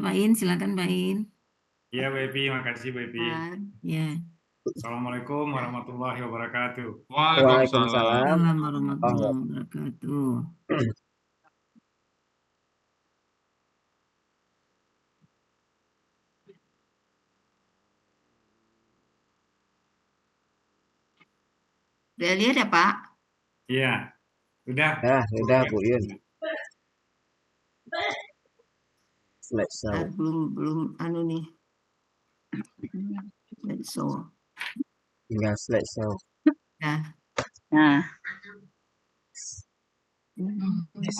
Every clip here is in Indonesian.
Pak In, silakan Pak In. Iya, Bu Epi, makasih Bu Epi. Ya. Assalamualaikum warahmatullahi wabarakatuh. Waalaikumsalam. Assalamualaikum warahmatullahi wabarakatuh. Udah lihat ya Pak? Iya, udah. Udah Bu Yun. Slideshow. Belum anu nih. Slideshow. Tinggal slideshow. Ya. Nah.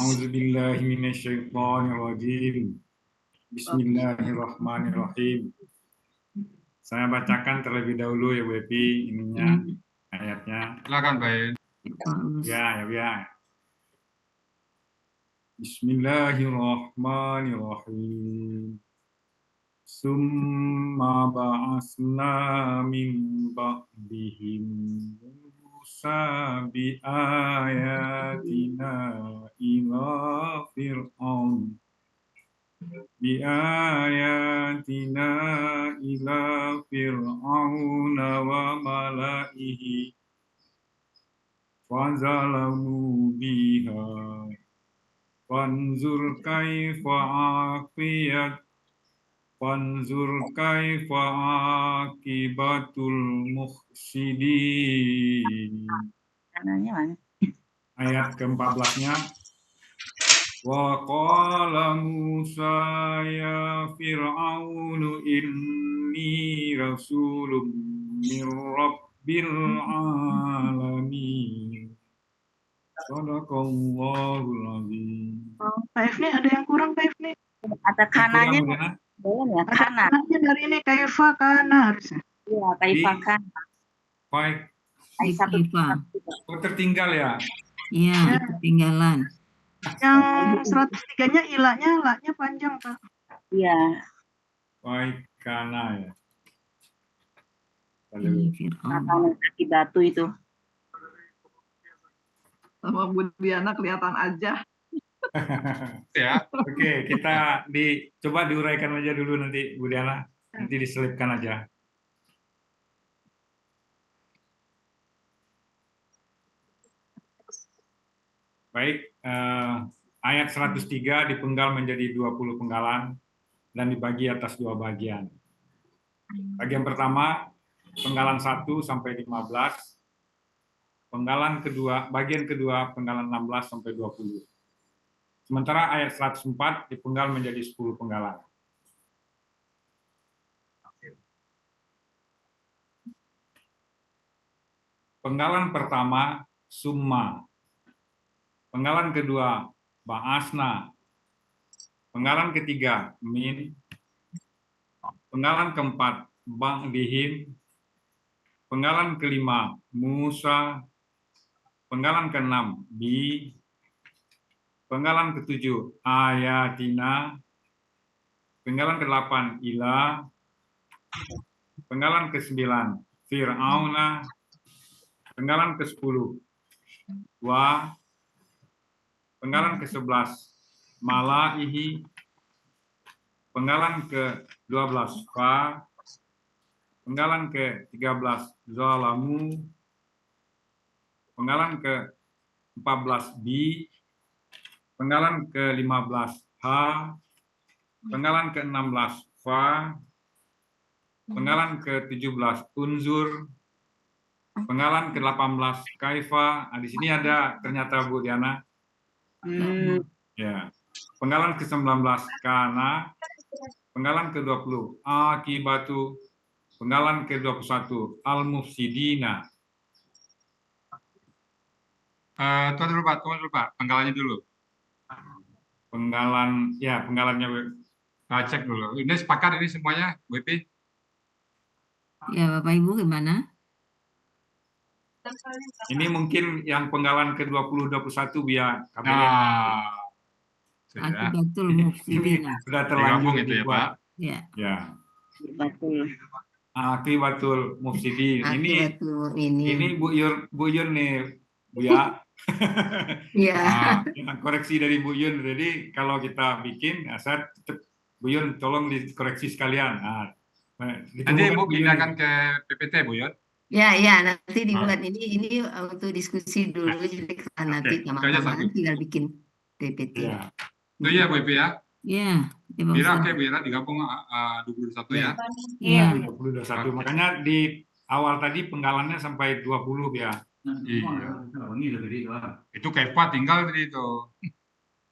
A'udzubillahi minasyaitonirrajim. Bismillahirrahmanirrahim. Saya bacakan terlebih dahulu ya Bu Epi, ininya ayatnya. Silakan Pak In. Ya. Bismillahirrahmanirrahim. Summa ba'asna min ba'dihim Musa bi ayatina ila fir'aun wa mala'ihi fazalamu biha Fanzur kaifa akibatul muhsidin. Ayat ke-14-nya. Wa qala Musa ya Fir'aunu inni rasulun min rabbil alamin. Sadaqallahul azim. Pak Ifni ada yang kurang Pak Ifni? Ada kananya belum ya? Kana. Dari ini kaifa kana harusnya. Iya, kaifa kana. Baik. Kaifa. Oh, tertinggal ya? Iya, ketinggalan. Yang 103-nya ilahnya panjang Pak. Iya. Baik, kana ya. Kaki batu itu. Sama Bu Diana kelihatan aja. Ya. Oke, kita coba diuraikan aja dulu nanti Bu Diana, nanti diselipkan aja. Baik, ayat 103 dipenggal menjadi 20 penggalan dan dibagi atas 2 bagian. Bagian pertama, penggalan 1 sampai 15. Penggalan kedua, bagian kedua penggalan 16 sampai 20. Sementara ayat 104 dipenggal menjadi 10 penggalan. Penggalan pertama summa. Penggalan kedua ba'asna. Penggalan ketiga min. Penggalan keempat ba'dihim. Penggalan kelima Musa. Penggalan keenam bi. Penggalan ketujuh ayatina. Penggalan ke-8 ila. Penggalan ke-9 Fir'auna. Penggalan ke-10 wa. Penggalan ke-11 mala'ihi. Penggalan ke-12 fa. Penggalan ke-13 zalamu. Penggalan ke-14 bi. Penggalan ke-15 ha. Penggalan ke-16 fa. Penggalan ke-17 unzur. Penggalan ke-18 kaifa. Di sini ada ternyata Bu Diana. Ya. Penggalan ke-19 kana. Penggalan ke-20 akibatu. Penggalan ke-21 al-mufsidina. Tuan dulu Pak, penggalannya dulu. Penggalannya Cek dulu. Ini sepakat ini semuanya, Bu Epi? Ya, Bapak Ibu gimana? Ini mungkin yang penggalan ke-20 21 biar Akibatul mufsidina. Sudah terlanjur itu ya, Pak. Ya. Ya. Betul. Akibatul mufsidin. Ini Bu Yun nih, Bu ya. Iya. Koreksi dari Bu Yun. Jadi kalau kita bikin, saya tetap Bu Yun, tolong dikoreksi sekalian. Nah, Nanti ditemukan mau Bu Yun pindahkan ini. ke PPT, Bu Yun. Ya, nanti dibuat ini untuk diskusi dulu, jadi nanti Oke, itu aja tambah-tambahan satu. tinggal bikin PPT. Ya. Itu ya, Bu Ipi ya. Ya, Pak Bira, Ustadz. oke, Bira digabung 21 ya. Ya, 21. Makanya di awal tadi penggalannya sampai 20 ya. Iya. Itu Keva tinggal di itu.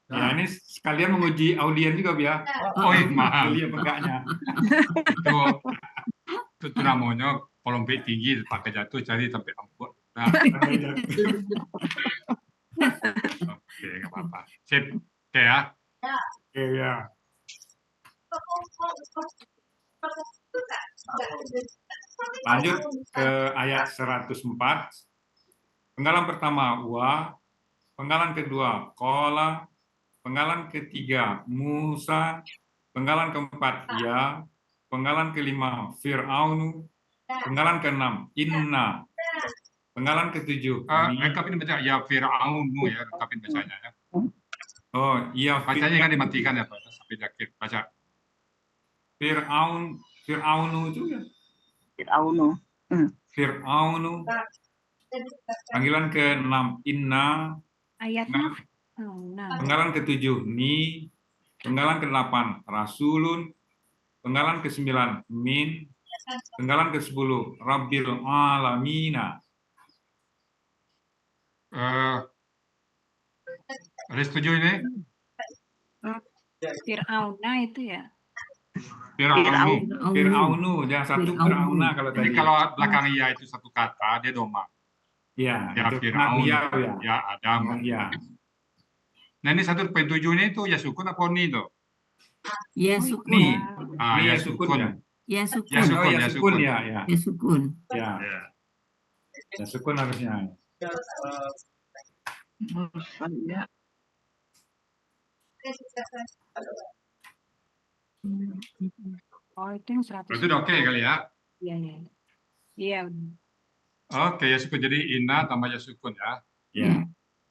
Ya, ini sekalian menguji audien juga ya. Oh, iya, maaf. Beli apa enggaknya. Itu namanya Olimpik tinggi pakai jatuh cari sampai ampun. Nah, oke, nggak apa-apa. Sip. Oke ya. Oke ya. Lanjut ke ayat 104. Penggalan pertama wa, penggalan kedua kola, penggalan ketiga Musa, penggalan keempat ya, penggalan kelima Fir'aunu, penggalan keenam Inna, penggalan ketujuh Lengkapin baca ya Fir'aunu ya, lengkapin bacanya ya. oh iya Bacanya kan dimatikan ya Pak, sampai akhir baca. Fir'aunu itu ya. Fir'aunu. Fir'aunu. Panggilan ke-6 Inna. Ayatnya Penggalan ke-7 Ni. Penggalan ke-8 Rasulun. Penggalan ke-9 Min. Penggalan ke-10 Rabbil Alamina. Ada setuju ini? Fir'auna itu ya. Fir'aunu. Fir'aunu, jangan satu Fir'auna kalau Jadi tadi. kalau belakang ya itu satu kata, dia doma. Ya, Ya itu Fir'aun, ya. ya Adam. Ya. Nah ini 1.7 ini tuh ya sukun apa ni tuh? ya Ni. sukun. Ni Ya ya sukun ya. Ya Ya sukun. sukun, Oh, ya ya sukun sukun. ya, ya. Ya sukun. Ya. Ya sukun harusnya. Ya. Oh, itu yang 100. Itu udah oke kali ya? Iya, iya. Iya. Oke, ya sukun. Jadi Ina tambah ya sukun ya. Ya.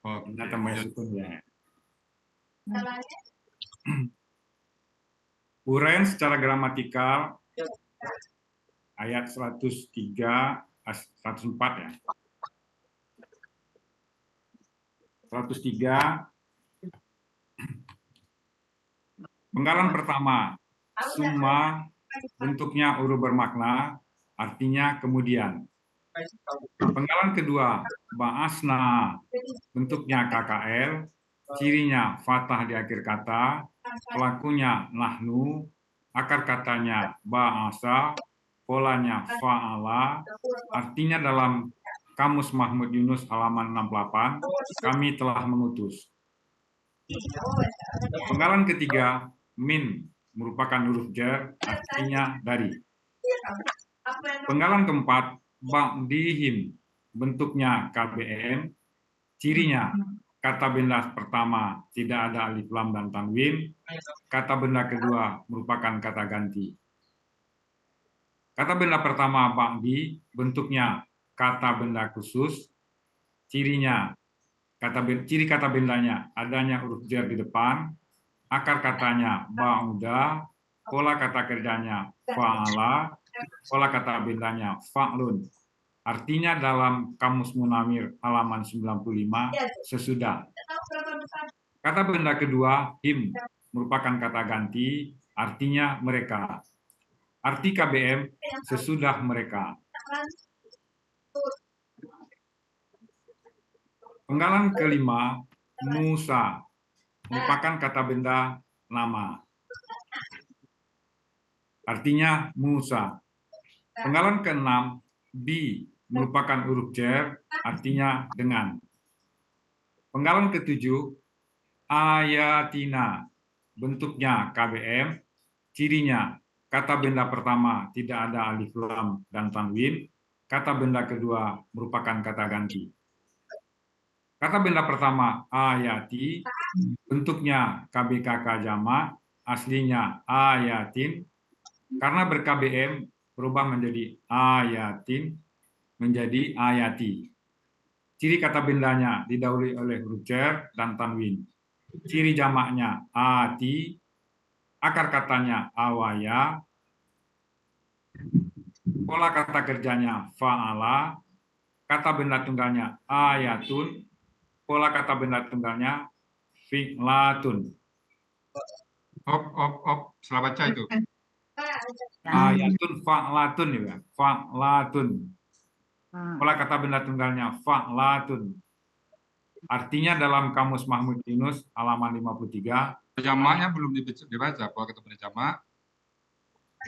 Oke. Inna tambah ya sukun ya. Uraian secara gramatikal ayat 103, 104 ya. 103. Penggalan pertama, summa, bentuknya uruf bermakna, artinya kemudian. Penggalan kedua, ba'asna, bentuknya KKL, cirinya fathah di akhir kata, pelakunya nahnu, akar katanya ba'asa, polanya fa'ala, artinya dalam Kamus Mahmud Yunus halaman 68, kami telah mengutus. Penggalan ketiga, min, merupakan huruf jar, artinya dari. Penggalan keempat, ba'dihim, bentuknya KBM, cirinya kata benda pertama tidak ada alif lam dan tanwin, kata benda kedua merupakan kata ganti. Kata benda pertama ba'di, bentuknya kata benda khusus, cirinya ciri kata bendanya adanya huruf jar di depan, akar katanya ba'uda, pola kata kerjanya fa'ala, pola kata bendanya fa'lun. Artinya dalam Kamus Munamir halaman 95 sesudah. Kata benda kedua him merupakan kata ganti, artinya mereka. Arti KBM sesudah mereka. Penggalan kelima, Musa, merupakan kata benda nama. Artinya Musa. Penggalan keenam, bi, merupakan huruf jar, artinya dengan. Penggalan ketujuh, ayatina, bentuknya KBM, cirinya kata benda pertama tidak ada alif lam dan tanwin, kata benda kedua merupakan kata ganti. Kata benda pertama ayati, bentuknya KBKK jamak, aslinya ayatin, karena ber-KBM berubah menjadi ayatin, menjadi ayati. Ciri kata bendanya didahului oleh huruf jar dan tanwin. Ciri jamaknya ati, akar katanya awaya, pola kata kerjanya fa'ala, kata benda tunggalnya ayatun, pola kata benda tunggalnya fi'latun. Op, salah baca itu. Ayatun fa'latun ya, fa'latun. Nah, Pola kata benda tunggalnya fa'latun. Artinya dalam Kamus Mahmud Yunus halaman 53, Jamaknya belum dibaca. Kalau kita benda jamak,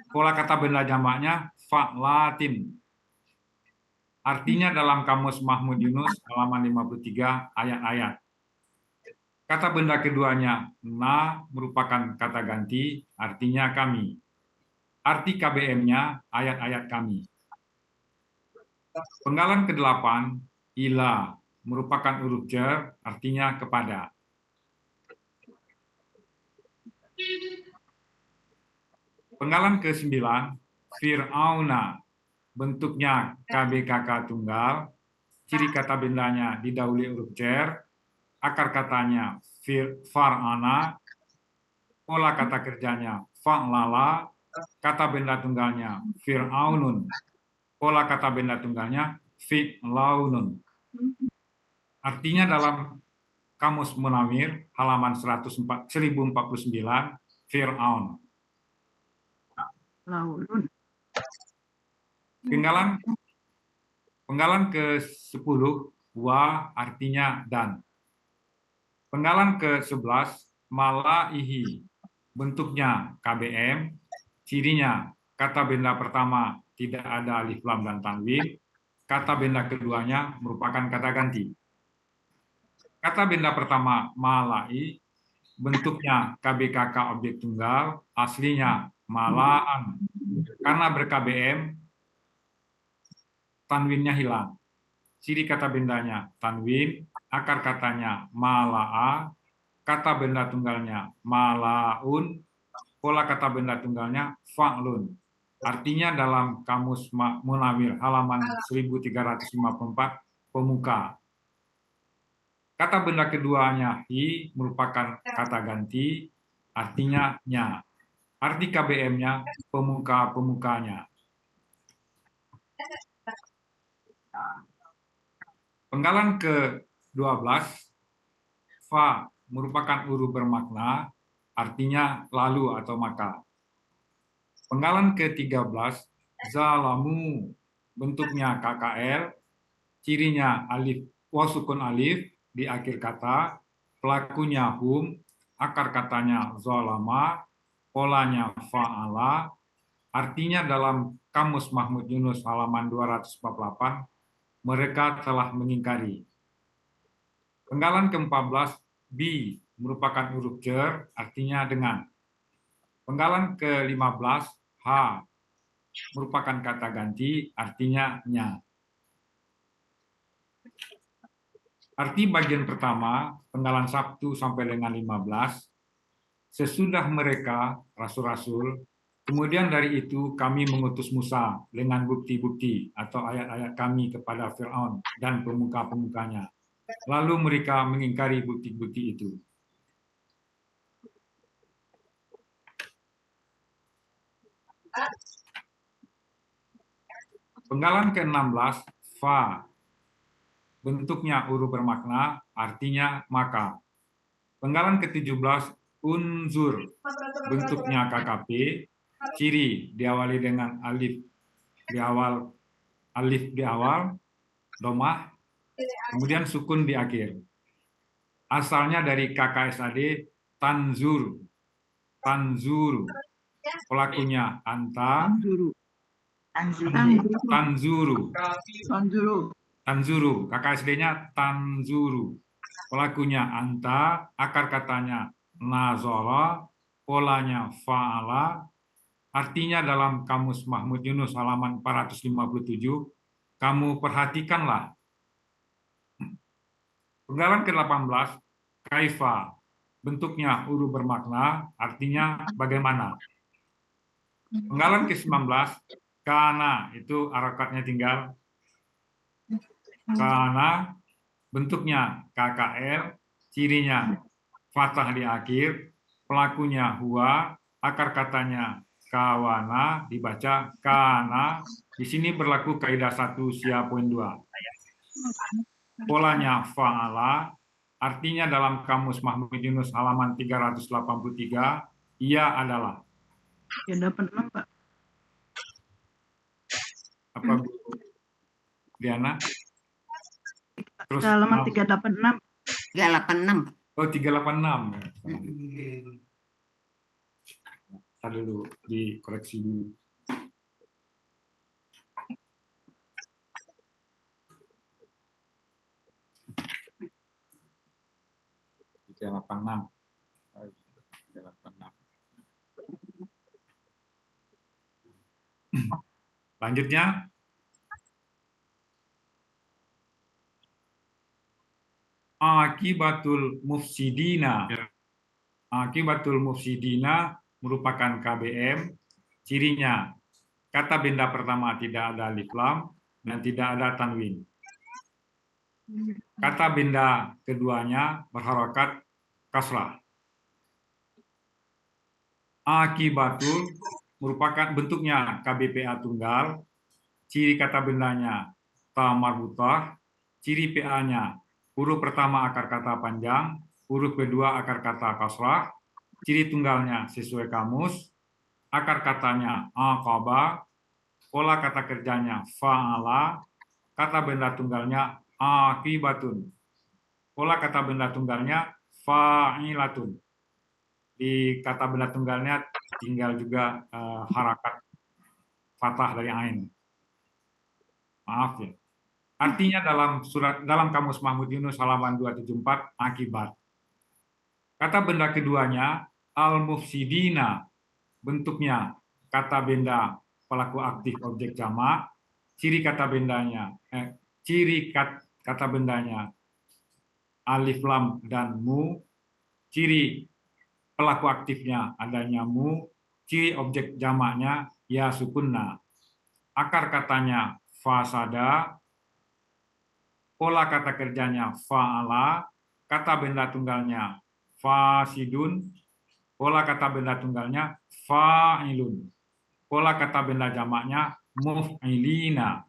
pola kata benda jamaknya fa'latin. Artinya dalam Kamus Mahmud Yunus halaman 53 ayat-ayat. Kata benda keduanya na merupakan kata ganti, artinya kami. Arti KBM-nya ayat-ayat kami. Penggalan ke-8 ila merupakan huruf jar, artinya kepada. Penggalan ke-9 Fir'auna, bentuknya KBKK tunggal, ciri kata bendanya didahului huruf jar, akar katanya far'ana, pola kata kerjanya fa'lala, kata benda tunggalnya fir'aunun, pola kata benda tunggalnya fi'launun. Artinya dalam Kamus Munawir halaman 1049 Fir'aun. laulun. Penggalan ke-10 wa artinya dan. Penggalan ke-11 malaihi, bentuknya KBM, cirinya kata benda pertama tidak ada alif lam dan tanwin, kata benda keduanya merupakan kata ganti. Kata benda pertama malai, bentuknya KBKK objek tunggal, aslinya malaan. Karena ber-KBM, tanwinnya hilang. Ciri kata bendanya tanwin, akar katanya mala'a, kata benda tunggalnya malaun, pola kata benda tunggalnya fa'lun. Artinya dalam Kamus Munawir halaman 1354 pemuka. Kata benda keduanya hi merupakan kata ganti, artinya nya. Arti KBM-nya pemuka-pemukanya. Penggalan ke-12 fa merupakan huruf bermakna, artinya lalu atau maka. Penggalan ke-13 zalamu, bentuknya KKL, cirinya alif wasukun alif di akhir kata, pelakunya hum, akar katanya zalama, polanya fa'ala, artinya dalam Kamus Mahmud Yunus halaman 248, mereka telah mengingkari. Penggalan ke-14 bi merupakan huruf jar, artinya dengan. Penggalan ke-15 ha merupakan kata ganti, artinya nya. Arti bagian pertama, penggalan 1 sampai dengan 15, sesudah mereka, rasul-rasul, kemudian dari itu kami mengutus Musa dengan bukti-bukti atau ayat-ayat kami kepada Fir'aun dan pemuka-pemukanya. Lalu mereka mengingkari bukti-bukti itu. Penggalan ke-16, fa. Bentuknya huruf bermakna, artinya maka. Penggalan ke-17, unzur. Bentuknya KKP, ciri diawali dengan alif di awal, domah, kemudian sukun di akhir. Asalnya dari KKSAD tanzur, tanzuru. Pelakunya anta, tanzuru, tanzuru. KKSD-nya tanzuru. Pelakunya anta, akar katanya nazara, polanya fa'ala. Artinya dalam Kamus Mahmud Yunus halaman 457, kamu perhatikanlah. Penggalan ke-18, kaifa. Bentuknya huruf bermakna, artinya bagaimana. Penggalan ke-19, kana, itu harakatnya tinggal. Kana, bentuknya KKL, cirinya fathah di akhir, pelakunya huwa, akar katanya kawana dibaca kana. Di sini berlaku kaidah 1 sia poin 2. Polanya fa'ala, artinya dalam kamus Mahmud Yunus halaman 383, ia adalah. Ya dapat 6 Pak. Apa Bu Diana? Terus Halaman 386. 386. oh 386. Tadi dulu dikoreksi dulu. Tiga 86. Lanjutnya, akibatul mufsidina. Akibatul mufsidina merupakan KBM. Cirinya, kata benda pertama tidak ada alif lam dan tidak ada tanwin. Kata benda keduanya berharokat kasrah. Akibatul merupakan bentuknya KBPA tunggal. Ciri kata bendanya ta marbutah. Ciri PA-nya huruf pertama akar kata panjang, huruf kedua akar kata kasrah. Ciri tunggalnya sesuai kamus. Akar katanya aqaba. Pola kata kerjanya fa'ala. Kata benda tunggalnya akibatun. Pola kata benda tunggalnya fa'ilatun. Di kata benda tunggalnya tinggal juga harakat fathah dari ain. Maaf ya. Artinya dalam kamus Mahmud Yunus halaman 274 akibat. Kata benda keduanya al-mufsidina. Bentuknya kata benda pelaku aktif objek jamak. Ciri kata bendanya kata bendanya alif lam dan mu. Ciri pelaku aktifnya adanya mu. Ciri objek jamaknya ya sukunna. Akar katanya fasada. Pola kata kerjanya fa'ala. Kata benda tunggalnya fasidun. Pola kata benda tunggalnya fa'ilun. Pola kata benda jamaknya muf'ilina.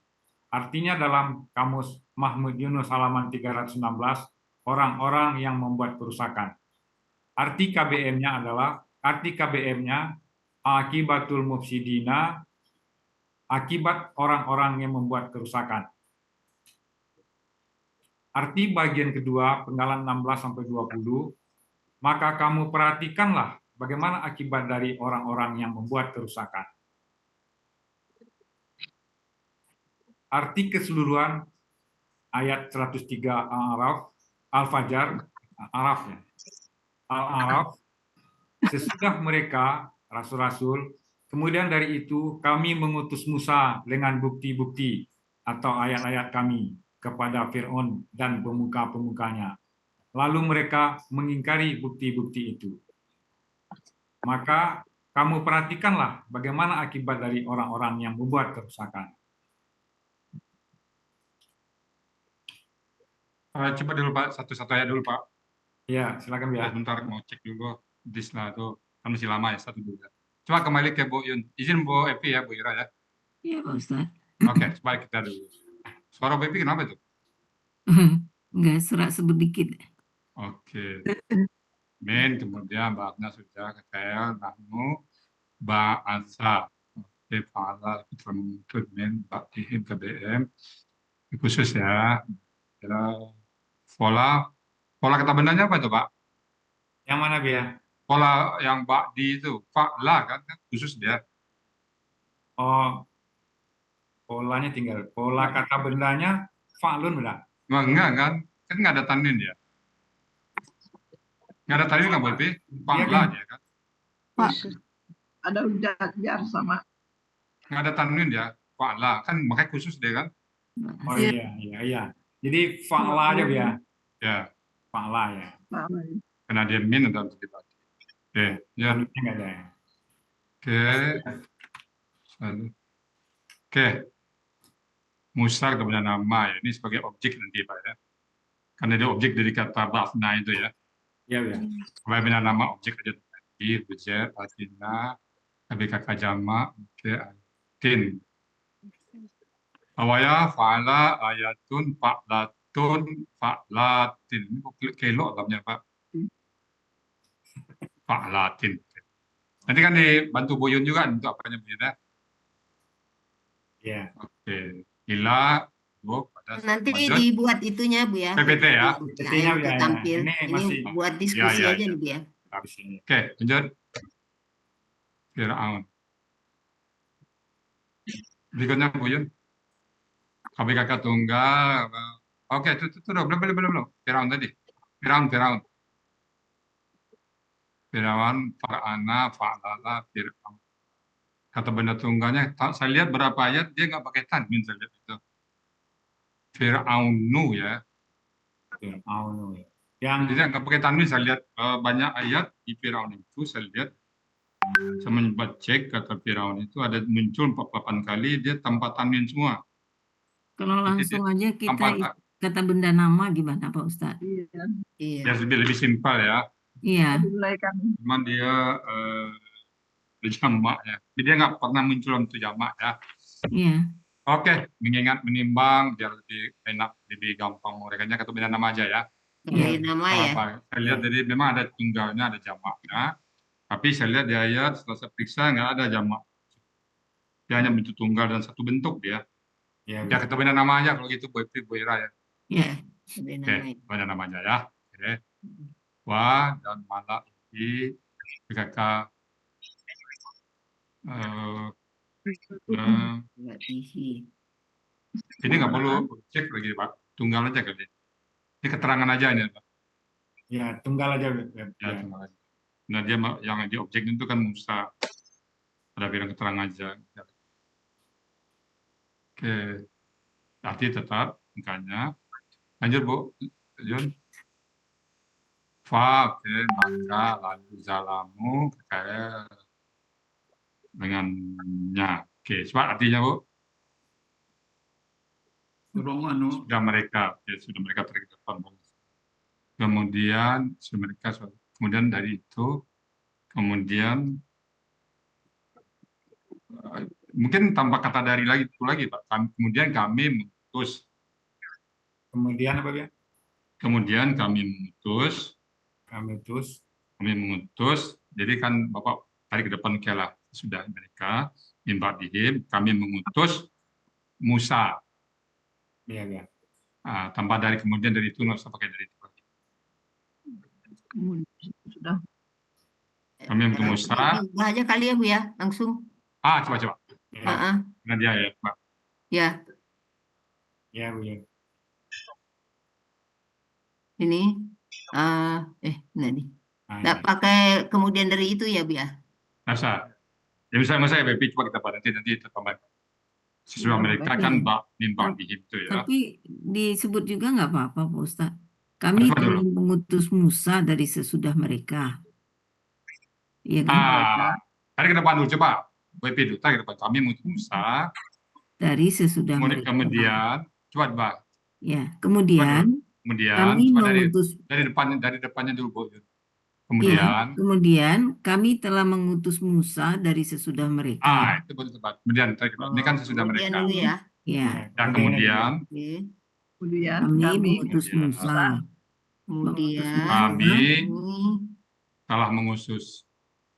Artinya dalam kamus Mahmud Yunus halaman 316, orang-orang yang membuat kerusakan. Arti KBM-nya akibatul mufsidina, akibat orang-orang yang membuat kerusakan. Arti bagian kedua, penggalan 16-20, maka kamu perhatikanlah bagaimana akibat dari orang-orang yang membuat kerusakan. Arti keseluruhan ayat 103 Al-A'raf, Al-Fajr, Al-A'raf, sesudah mereka, rasul-rasul, kemudian dari itu kami mengutus Musa dengan bukti-bukti atau ayat-ayat kami kepada Fir'aun dan pemuka-pemukanya. Lalu mereka mengingkari bukti-bukti itu. Maka kamu perhatikanlah bagaimana akibat dari orang-orang yang membuat kerusakan. Coba dulu Pak, satu-satu ayat dulu Pak. Ya, silakan ya. Sebentar mau cek dulu. Disna itu kan masih lama ya, satu dulu. Coba kembali ke Bu Yun. Izin Bu Epi ya, Bu Ira ya. Iya Pak Ustadz. Oke, balik kita dulu. Suara Bu Epi kenapa itu? Enggak, serak sedikit. Oke. Min, kemudian ba'atna sudah kekayaan nahnu ba'asa. Oke, fa'ala termuncul min ba'tihim KBM. Khusus ya. Pola kata bendanya apa itu Pak? Yang mana Bia? Pola yang ba'di itu, fa'la kan khusus dia. Oh, polanya tinggal. Pola kata bendanya fa'lun benar. Enggak kan? Kan nggak ada tanwin dia. Nggak ada tanwin kan Bu Epi? Fa'la dia kan? Pak, ada udah jar sama. Nggak ada tanwin dia. Fa'la kan makanya khusus dia kan? Oh iya. Jadi fa'la aja Bia. Ya. Fa'la ya. Karena dia min atau tidak. Oke, ya. Nggak ada. Oke. Musa kemudian nama ya. Ini sebagai objek nanti Pak ya. Karena dia objek dari kata bafna itu ya. Iya. Supaya bina nama objek aja. Bi, Bujet, Atina, KBKK Jama, Tin. Awaya, Fa'ala, Ayatun, Fa'latun, Fa'latin. Ini kok kelok namanya Pak. Fa'latin. Nanti kan dibantu Bu Yun juga untuk apanya Bu Yun ya. Ya. Oke. Ila, Bu, pada Nanti lanjut. dibuat itunya Bu ya. PPT ya. PPT-nya, Yang ya, ya. tampil. Ini Ini masih- buat diskusi Ya, ya, aja ya. nih Bu ya. Habis ini. Oke, lanjut. Fir'aun. Berikutnya Bu Yun. KBKK tunggal. Oke, itu belum. Fir'aun tadi. Fir'aun. Fir'aun, Far'ana, Fa'lala, Fir'aun. Kata benda tunggalnya, saya lihat berapa ayat dia nggak pakai tanwin, saya lihat itu. Fir'aunu ya. Fir'aun. Yang Jadi nggak pakai tanwin, saya lihat banyak ayat di Fir'aun itu, saya lihat. Saya mencoba cek kata Fir'aun itu ada muncul 48 kali, dia tanpa tanwin semua. Kalau langsung aja kita Tanpa, kata benda nama gimana Pak Ustadz? Iya. Iya. ya lebih simpel ya. Iya. Mulai kan Cuman dia jamaknya. Jadi dia nggak pernah muncul untuk jamak ya. Iya. Oke, mengingat menimbang biar lebih enak, lebih gampang mereka kata benda nama aja ya. Beri nama ya. Apa? Saya lihat jadi memang ada tunggalnya, ada jamaknya. Tapi saya lihat di ayat setelah saya periksa nggak ada jamak. Dia hanya bentuk tunggal dan satu bentuk dia. ya, Ya kata benda nama aja kalau gitu Bu Ira ya. Iya. Beri Oke, nama. benda nama aja ya. Oke. Wa dan malak di PKK Nggak isi. ini nggak perlu cek lagi Pak, tunggal aja kali. Ini keterangan aja ini Pak. ya, tunggal aja. Ya, tunggal aja. Nah dia yang di objek itu kan Musa. Ada bilang keterangan aja. Oke, arti tetap angkanya. Lanjut Bu, Jun. Fa, oke, maka lalu zalamu kayak dengannya. Oke, coba artinya Bu. Sudah mereka, ya, sudah mereka tarik ke depan. Kemudian sudah mereka, kemudian dari itu, kemudian mungkin tanpa kata dari lagi itu lagi Pak. Kemudian kami mengutus. Kemudian apa ya? Kemudian kami mengutus. Kami utus. Jadi kan Bapak tarik ke depan kelah sudah mereka mimba dihim. Kami mengutus Musa. Ya, ya. Tanpa dari kemudian dari itu nggak usah pakai dari itu lagi. sudah Kami mengutus Musa. Ubah aja kali ya Bu ya, langsung. Coba. Heeh. Nah dia ya Pak. Ya, Ya, Bu. Ya. ini. Enggak nih. Nah, Nggak ini. pakai kemudian dari itu ya Bu ya. Nasa. Ya misalnya saya BP coba kita nanti kita tambah. Sesuai mereka kan mimba dihim itu ya. Tapi disebut juga nggak apa-apa Pak Ustadz. Kami Apa dulu? telah mengutus Musa dari sesudah mereka. Iya kan? Tarik ke depan dulu coba. BP dulu tarik ke depan. Kami mengutus Musa. Dari sesudah mereka. Kemudian coba. Ya, kemudian kami coba mengutus. dari depannya dulu Bu. Kemudian kami telah mengutus Musa dari sesudah mereka. Itu betul tepat. Kemudian ini kan sesudah Kemudian mereka. dulu ya. Ya, Dan kemudian Oke. kemudian kami kami mengutus Musa. Kemudian kami telah mengutus.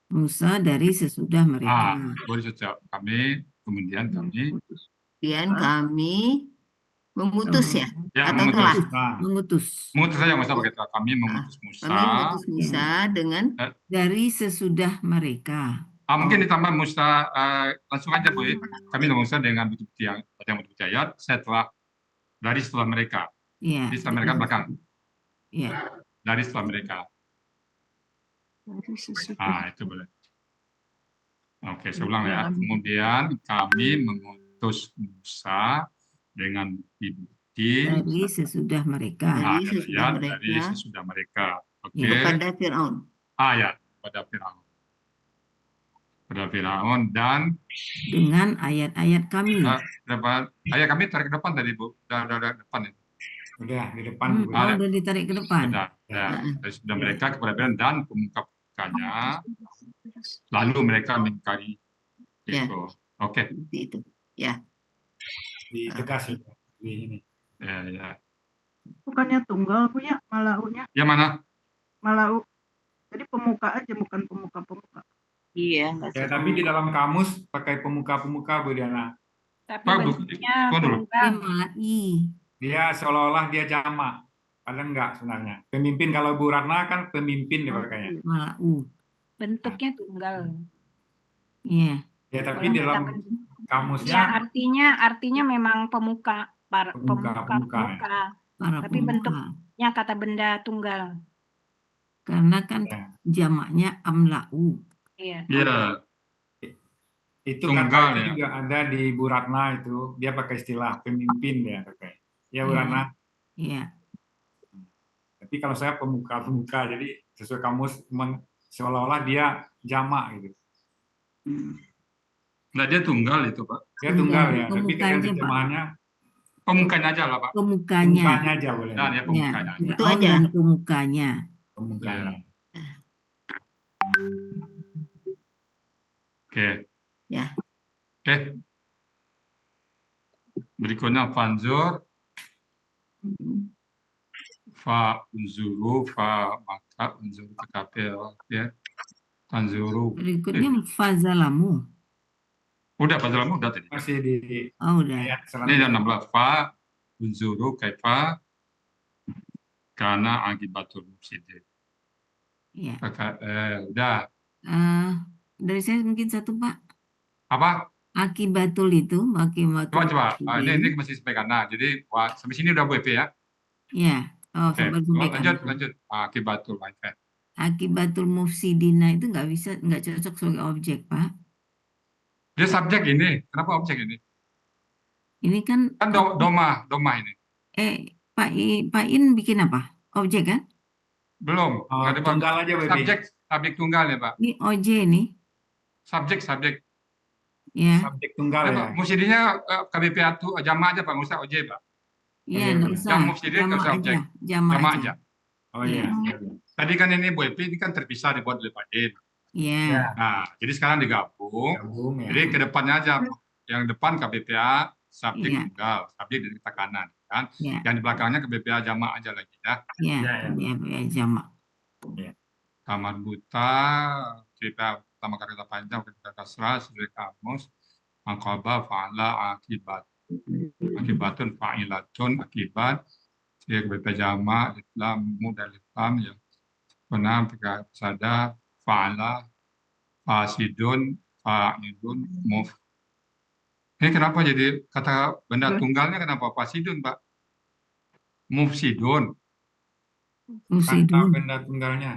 Musa dari sesudah mereka. Boleh saja kami, kemudian kami. Kemudian kami memutus ya. Ya, Atau telah. Mengutus. Mengutus saja nggak usah pakai telah. Kami mengutus Musa. Kami mengutus Musa dengan Dari sesudah mereka. Mungkin ditambah Musa langsung aja Bu. Kami Musa dengan bukti yang ayat setelah mereka. Ya. Jadi setelah mereka belakang. Ya. Dari setelah mereka. Itu boleh. Oke, saya ulang ya. Kemudian kami mengutus Musa dengan bukti Dari sesudah mereka. dari sesudah mereka. Oke. kepada Fir'aun. Ya, pada Firaun. Pada Firaun dan Dengan ayat-ayat kami. ayat kami tarik ke depan tadi Bu. Udah depan itu. Udah di depan. Bu. Udah ditarik ke depan. Dari sesudah mereka kepada Firaun dan makanya lalu mereka mengingkari Ya. itu. Oke. Seperti itu. Ya. Ditegas ya. Di ini. Ya. Bukannya tunggal punya malaunya, Yang mana? malau. Jadi pemuka aja bukan pemuka-pemuka. Iya, nggak Ya, suka. tapi di dalam kamus pakai pemuka-pemuka Bu Diana. Tapi Pak, bentuknya tunggu dulu. Dia tunggal. malai. Dia seolah-olah dia jamak. Padahal enggak sebenarnya. Pemimpin kalau Bu Ratna kan pemimpin dia pakainya. Malau. Bentuknya tunggal. Iya. Ya, tapi Kalau di dalam kata ya, kamusnya artinya memang pemuka, Pemuka. Para Tapi pemuka. bentuknya kata benda tunggal. Karena kan Ya. jamaknya amlau. Iya. Ya. itu Tunggal, kata itu ya. juga ada di Bu Ratna itu. Dia pakai istilah pemimpin dia pakai. Ya Bu Iya. Ratna. Iya. Tapi kalau saya pemuka, jadi sesuai kamus seolah-olah dia jamak gitu. Nah, dia tunggal itu, Pak. Dia tunggal ya, tapi Pemukanya, dengan Pak. terjemahannya Pemukanya aja lah, Pak. Pemukanya. pemukanya aja boleh. Nah, dia Ya, pemukanya. Itu Fir'aun aja. dan pemukanya. Pemukanya. Oke. Ya. Oke. Berikutnya fanzur, fa unzuru, fa maka unzuru PKP ya. Fanzuru. Berikutnya fazalamu. Udah fanzuramu udah tadi. Masih di Oh, udah. ayat Ini yang 16 fa unzuru kaifa karena akibatul mufsidin. Ya. Udah. Dari saya mungkin satu, Pak. Apa? Akibatul itu, akibatul. Coba. Ini masih sampai kanan. Jadi sampai sini udah Bu Epi ya. Ya. Oh, Oke. sampai kanan. Lanjut. Akibatul wifi. Akibatul mufsidina itu nggak cocok sebagai objek, Pak. Dia subjek ini. Kenapa objek ini? Ini kan Kan doma ini. Pak In bikin apa? Objek kan? Belum. Oh, Nggak ada tunggal aja Bu Epi. subjek tunggal ya, Pak. Ini OJ nih. Subjek. Ya. Subjek tunggal ya. Mufsidinya KBPA itu jama aja, Pak. Nggak usah OJ, Pak. Iya, Oke, nggak oke. usah. Yang mufsidin nggak usah objek. Jama Jama aja. aja. Oh iya. Tadi kan ini Bu Epi ini kan terpisah dibuat oleh Pak In. Iya. Nah, jadi sekarang digabung. Gabung ya. Jadi ke depannya aja. Yang depan KBPA subjek Iya. tunggal, subjek dari kita kanan, kan? Iya. Yang di belakangnya KBPA jama aja lagi ya. Iya. Ya. Iya, jama. Kamar buta, cerita pertama kali kata panjang, kata kasrah, sesuai kamus, mangkaba, fa'ala, akibat. Akibatun, fa'ilatun, akibat, jadi KBPA jama, islam, mudah islam, ya. Benar, sada, fa'ala, fasidun, fa'ilun, muf. Ini kenapa jadi kata benda tunggalnya kenapa fasidun, Pak? Mufsidun, Kata Mufsidun. benda tunggalnya.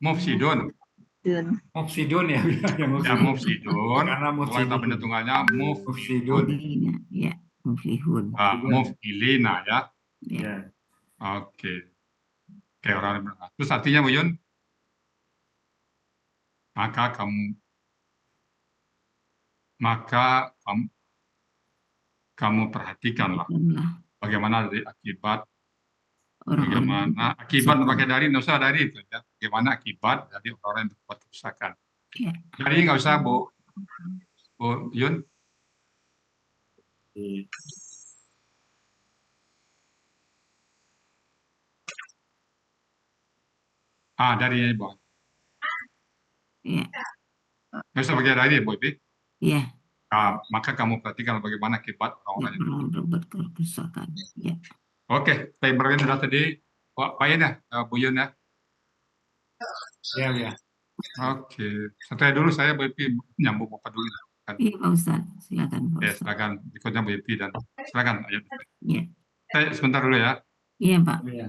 mufsidun. Mufsidun ya. Yang Ya, mufsidun. Karena Kalau kata benda tunggalnya mufsidun. Ya. Muflihun. mufilina ya. Ya. Ya. Oke. Kayak orang benar. Terus artinya Bu Yun? Maka kamu perhatikanlah bagaimana dari akibat, bagaimana akibat pakai dari, nggak usah dari itu ya. Bagaimana akibat dari orang yang berbuat kerusakan. Ya. Dari nggak usah Bu Yun. Dari Bu. Ya. Nggak usah pakai dari Bu Epi. Ya. Maka kamu perhatikan bagaimana akibat orang-orang yang Berbuat kerusakan. Ya. Oke, timernya sudah tadi Pak Payen ya, Bu Yun ya. Ya. Oke, santai dulu saya Bu Epi nyambung apa dulu. Iya, Pak Ustadz. Silakan, Pak Ya, Ustadz. silakan berikutnya Bu Epi dan silakan ayo. Ya. Saya sebentar dulu ya. Iya, Pak. Ya.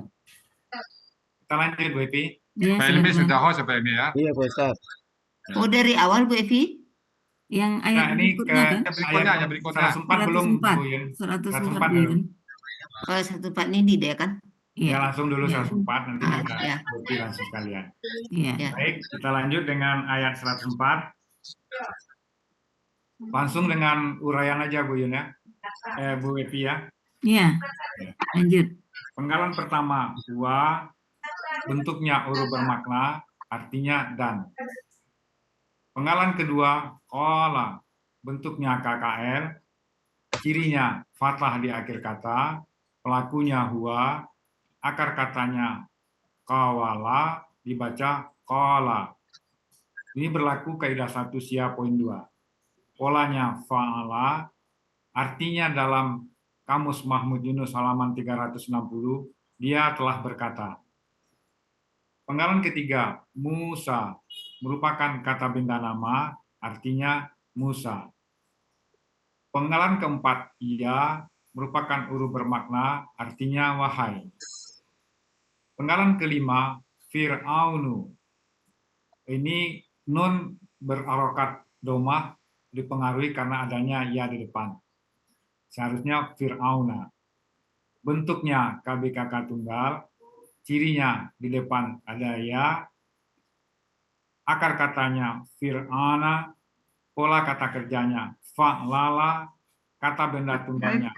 Kita lanjut Bu Epi. Ya, Pak Elmi silakan. sudah host Pak Elmi ya. Iya, Pak Ustadz. Oh, dari awal Bu Evi? Yang ayat Nah, ini ke berikutnya kan? Berikutnya aja, berikutnya. 104 belum 104. Bu Yun. 104 dulu. Yun. Oh, 14 ini dia kan? Ya, Iya. langsung dulu Ya. 104 nanti kita Ya. Bu Epi langsung sekalian. Iya. Ya. Baik, kita lanjut dengan ayat 104. Langsung dengan uraian aja Bu Yun ya. Bu Epi ya. Iya. Lanjut. Penggalan pertama, wa, bentuknya huruf bermakna, artinya dan. Penggalan kedua, qala, bentuknya KKR, cirinya fathah di akhir kata, pelakunya huwa, akar katanya qawala, dibaca qala. Ini berlaku kaidah 1 Sya poin 2. Polanya fa'ala, artinya dalam Kamus Mahmud Yunus halaman 360, dia telah berkata. Penggalan ketiga, Musa, merupakan kata benda nama, artinya Musa. Penggalan keempat, ia, merupakan huruf bermakna, artinya wahai. Penggalan kelima, Fir'aunu. Ini nun berarokat domah, dipengaruhi karena adanya ya di depan. Seharusnya Fir'auna. Bentuknya KBKK tunggal, cirinya di depan ada ya, akar katanya Fir'ana, pola kata kerjanya fa'lala, kata benda tunggalnya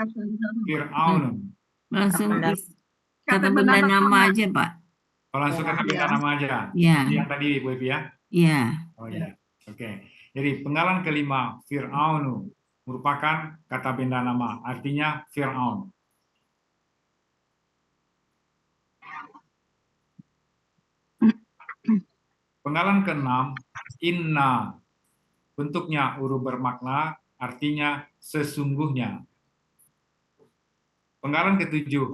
Fir'aunun. Langsung Kata kata benda nama aja, Pak. Kalau langsung kata benda nama aja. Ya. Yang tadi Bu Evi ya? Ya. Oh ya. Oke. Jadi penggalan kelima Fir'aunu merupakan kata benda nama, artinya Fir'aun. Penggalan keenam, inna, bentuknya huruf bermakna, artinya sesungguhnya. Penggalan ketujuh,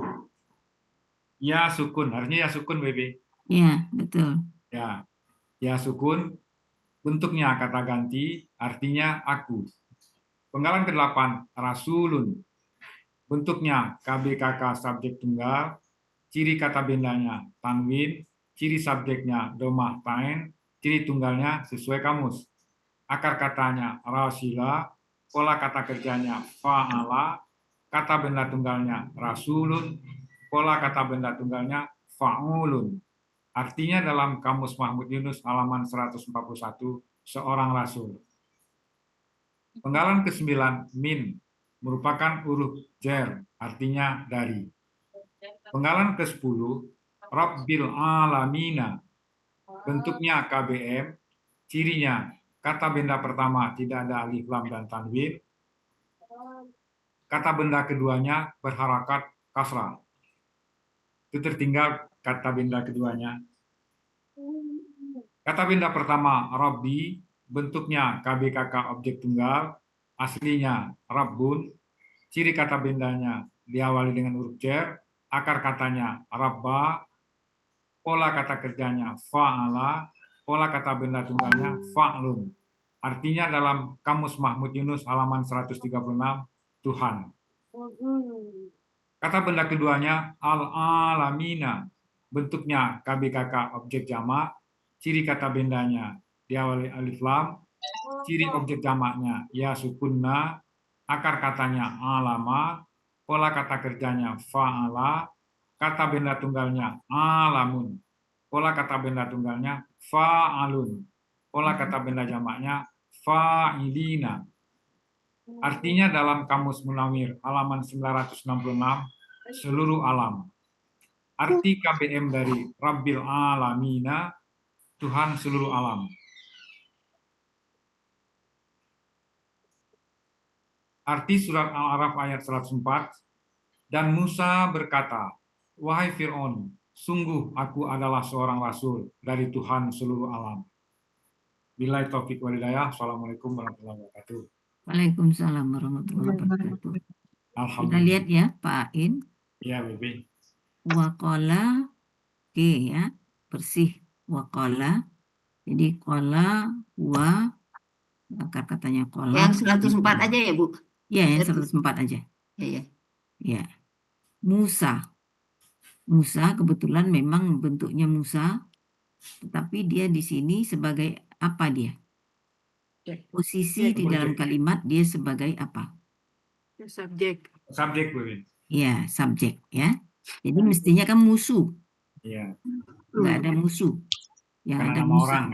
ya sukun, artinya ya sukun, Baby. Ya, betul. Ya sukun, bentuknya kata ganti, artinya aku. Penggalan ke-8, rasulun, bentuknya KBKK subjek tunggal, ciri kata bendanya tanwin, ciri subjeknya domah tain, ciri tunggalnya sesuai kamus. Akar katanya rasila, pola kata kerjanya fa'ala, kata benda tunggalnya rasulun, pola kata benda tunggalnya fa'ulun. Artinya dalam Kamus Mahmud Yunus halaman 141, seorang rasul. Penggalan ke-9, min, merupakan huruf jer, artinya dari. Penggalan ke-10, Rabbil Alamina, bentuknya KBM, cirinya kata benda pertama tidak ada alif lam dan tanwin, kata benda keduanya berharakat kasrah. Itu tertinggal kata benda keduanya. Kata benda pertama Rabbi, bentuknya KBKK objek tunggal, aslinya Rabbun, ciri kata bendanya diawali dengan huruf jer, akar katanya Rabba, pola kata kerjanya fa'ala, pola kata benda tunggalnya fa'lun. Artinya dalam Kamus Mahmud Yunus halaman 136, Tuhan. Kata benda keduanya al-alamina, bentuknya KBKK objek jamak, ciri kata bendanya diawali alif lam, ciri objek jamaknya ya sukunna, akar katanya alama, pola kata kerjanya fa'ala, kata benda tunggalnya alamun, pola kata benda tunggalnya fa'alun, pola kata benda jamaknya fa'ilina. Artinya dalam Kamus Munawir halaman 966, seluruh alam. Arti KBM dari Rabbil Alamina, Tuhan seluruh alam. Arti surat Al-A'raf ayat 104, dan Musa berkata, wahai Fir'aun, sungguh aku adalah seorang rasul dari Tuhan seluruh alam. Billahi taufiq wal hidayah. Assalamualaikum warahmatullahi wabarakatuh. Waalaikumsalam warahmatullahi wabarakatuh. Kita Alhamdulillah. lihat ya, Pak Ain. Ya, Bibi. Waqala, oke ya, bersih. Waqala. Jadi qala, wa, akar katanya qala. Yang 104 aja ya, Bu? Ya, yang 104 aja. Iya. Ya. Musa. Musa kebetulan memang bentuknya Musa, tetapi dia di sini sebagai apa dia? Posisi di dalam kalimat dia sebagai apa? Subjek. Subjek, Bibi. Ya, subjek ya. Jadi mestinya kan musuh. Iya. Nggak ada musuh. Yang Karena ada nama Musa. orang.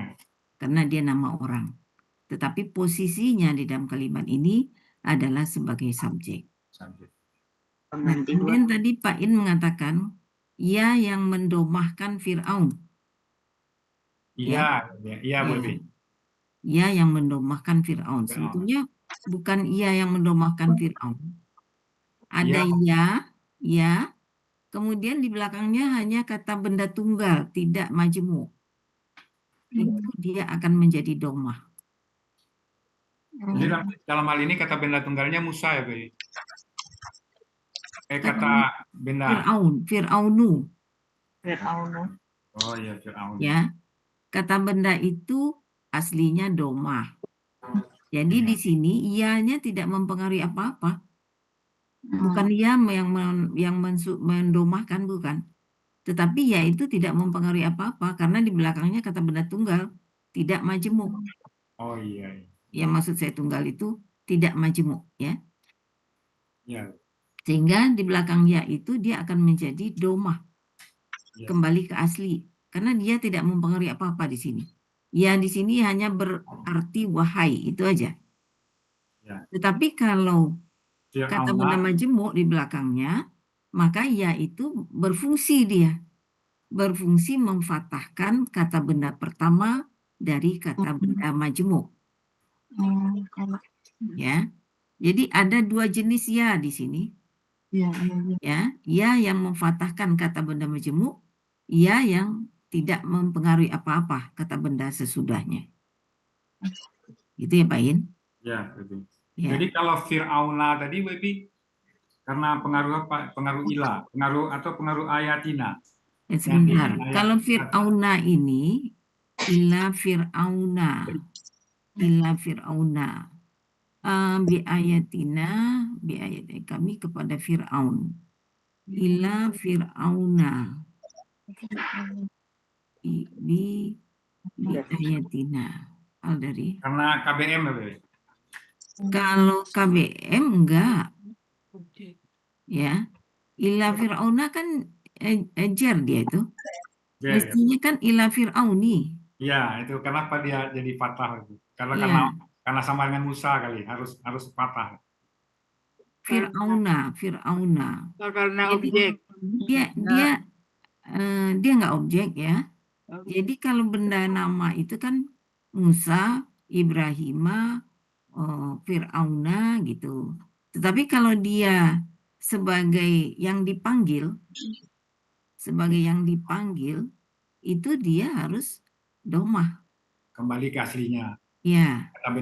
Karena dia nama orang. Tetapi posisinya di dalam kalimat ini adalah sebagai subjek. Subjek. Nah, kemudian tadi Pak In mengatakan, ia yang mendomahkan Fir'aun. Iya, iya Bu Evi. Ia yang mendomahkan Fir'aun. Sebetulnya bukan ia yang mendomahkan Fir'aun. Ada ya, kemudian di belakangnya hanya kata benda tunggal, tidak majemuk. Itu dia akan menjadi domah. Jadi dalam hal ini kata benda tunggalnya Musa ya Bu Evi? Kata benda. Fir'aunu. Oh iya, Fir'aun. Ya, kata benda itu aslinya domah. Jadi di sini ianya tidak mempengaruhi apa-apa. Bukan ia yang mendomahkan, bukan. Tetapi ya itu tidak mempengaruhi apa-apa karena di belakangnya kata benda tunggal, tidak majemuk. Oh iya. Yang maksud saya tunggal itu tidak majemuk, ya. Ya. Sehingga di belakangnya itu dia akan menjadi domah. Ya. Kembali ke asli karena dia tidak mempengaruhi apa-apa di sini. Ya di sini hanya berarti wahai, itu aja. Ya. Tetapi kalau kata benda Fir'auna. majemuk di belakangnya, maka ya itu berfungsi dia. Berfungsi memfathahkan kata benda pertama dari kata benda majemuk. Ya. Jadi ada dua jenis ya di sini. Ya, ya yang memfathahkan kata benda majemuk, ya yang tidak mempengaruhi apa-apa kata benda sesudahnya. Gitu ya Pak In? Ya, betul. Ya. Jadi kalau Fir'auna tadi Baby karena pengaruh apa? Pengaruh ilah, pengaruh ayatina. Sebentar. Ayat. Kalau Fir'auna ini ila Fir'auna. Biayatina kami kepada Fir'aun. Ila Fir'auna. Di ayatina. Al-dari. Karena KBM ya, Baby? Kalau KBM enggak. Ya. Ila Fir'auna kan ejar dia itu. Ya, Mestinya kan ila Fir'auni. Iya, itu kenapa dia jadi patah itu? Karena sama dengan Musa kali, harus patah. Fir'auna. Karena Jadi, objek. dia nggak objek ya. Jadi kalau benda nama itu kan Musa, Ibrahima, Fir'auna gitu. Tetapi kalau dia sebagai yang dipanggil, itu dia harus domah. Kembali ke aslinya. Ya. Kata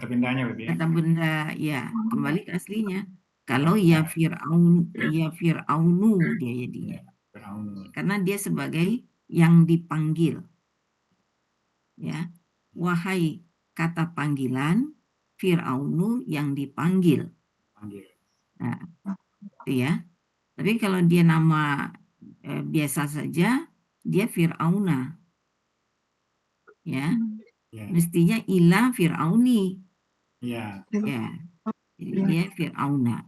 bendanya Baby. Kata benda ya kembali ke aslinya. Kalau ya Fir'aunu dia jadinya. Karena dia sebagai yang dipanggil. Ya. Wahai kata panggilan Fir'aunu yang dipanggil. Nah, itu ya. Tapi kalau dia nama biasa saja, dia Fir'auna. Ya. Mestinya ila Fir'auni. Iya. Ya. Jadi dia Fir'auna.